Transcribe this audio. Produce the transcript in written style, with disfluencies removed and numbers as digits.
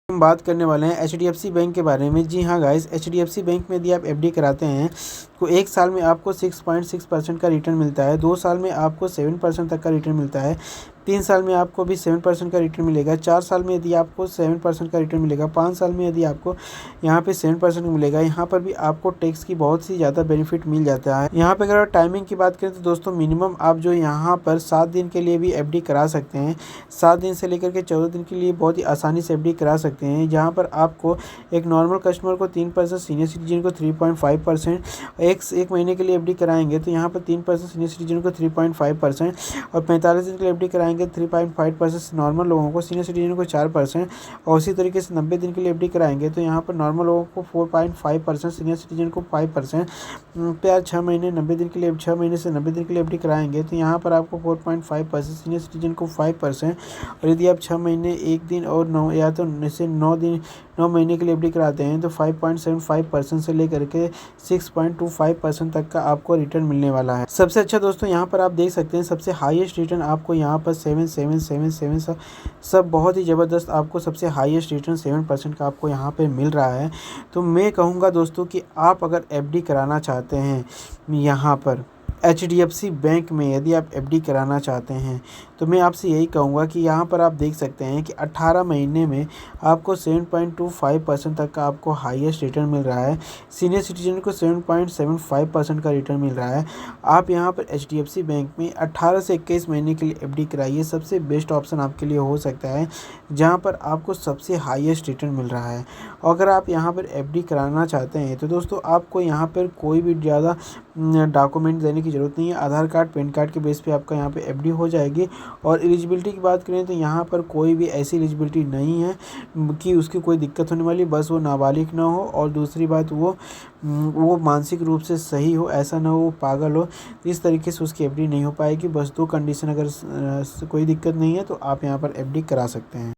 हम बात करने वाले हैं एचडीएफसी बैंक के बारे में। जी हाँ गाइस, एचडीएफसी बैंक में यदि आप एफडी कराते हैं तो 1 साल में आपको 6.6% का रिटर्न मिलता है, 2 साल में आपको 7% तक का रिटर्न मिलता है, 3 साल में आपको भी 7% का रिटर्न मिलेगा, 4 साल में यदि आपको 7% का रिटर्न मिलेगा, 5 साल में यदि आपको यहाँ पे 7% मिलेगा। यहाँ पर भी आपको टैक्स की बहुत सी ज़्यादा बेनिफिट मिल जाता है। यहाँ पर अगर टाइमिंग की बात करें तो दोस्तों मिनिमम आप जो यहाँ पर 7 दिन के लिए भी एफडी करा सकते हैं। 7 दिन से लेकर के 14 दिन के लिए बहुत ही आसानी से एफडी करा सकते हैं। जहाँ पर आपको एक नॉर्मल कस्टमर को 3%, सीनियर सिटीजन को 3.5%, एक महीने के लिए एफडी कराएंगे तो यहाँ पर 3%, सीनियर सिटीजन को 3.5% और 45 दिन के लिए एफडी कराएंगे 3.5%, नॉर्मल लोगों को, सीनियर सिटीजन को 4%। और उसी तरीके से 90 दिन के लिए एफडी कराएंगे तो यहाँ पर नॉर्मल लोगों को 4.5%, सीनियर सिटीजन को 5%। प्यार 6 महीने 90 दिन के लिए 6 महीने से 90 दिन के लिए एफडी कराएंगे तो यहाँ पर आपको 4.5%, सीनियर सिटीजन को 5%। और यदि आप 6 महीने 1 दिन और 9 या तो 9 महीने के लिए एफडी कराते हैं तो 5.75% से लेकर के 6.25% तक का आपको रिटर्न मिलने वाला है। सबसे अच्छा दोस्तों यहाँ पर आप देख सकते हैं सबसे हाईएस्ट रिटर्न आपको यहाँ पर 7 सब बहुत ही ज़बरदस्त आपको सबसे हाईएस्ट रिटर्न 7% का आपको यहाँ पे मिल रहा है। तो मैं कहूँगा दोस्तों कि आप अगर एफडी कराना चाहते हैं यहाँ पर एचडीएफसी बैंक में, यदि आप एफडी कराना चाहते हैं तो मैं आपसे यही कहूँगा कि यहाँ पर आप देख सकते हैं कि 18 महीने में आपको 7.25% तक का आपको हाईएस्ट रिटर्न मिल रहा है। सीनियर सिटीजन को 7.75% का रिटर्न मिल रहा है। आप यहाँ पर एचडीएफसी बैंक में 18 से 21 महीने के लिए एफडी कराइए, सबसे बेस्ट ऑप्शन आपके लिए हो सकता है जहाँ पर आपको सबसे हाईएस्ट रिटर्न मिल रहा है। अगर आप यहाँ पर एफडी कराना चाहते हैं तो दोस्तों आपको यहाँ पर कोई भी ज़्यादा डॉक्यूमेंट देने की ज़रूरत नहीं है। आधार कार्ड, पैन कार्ड के बेस पे आपका यहाँ पे एफडी हो जाएगी। और एलिजिबिलिटी की बात करें तो यहाँ पर कोई भी ऐसी एलिजिबिलिटी नहीं है कि उसकी कोई दिक्कत होने वाली, बस वो नाबालिग ना हो और दूसरी बात वो मानसिक रूप से सही हो, ऐसा ना हो वो पागल हो, इस तरीके से उसकी एफडी नहीं हो पाएगी। बस 2 कंडीशन, अगर कोई दिक्कत नहीं है तो आप यहाँ पर एफडी करा सकते हैं।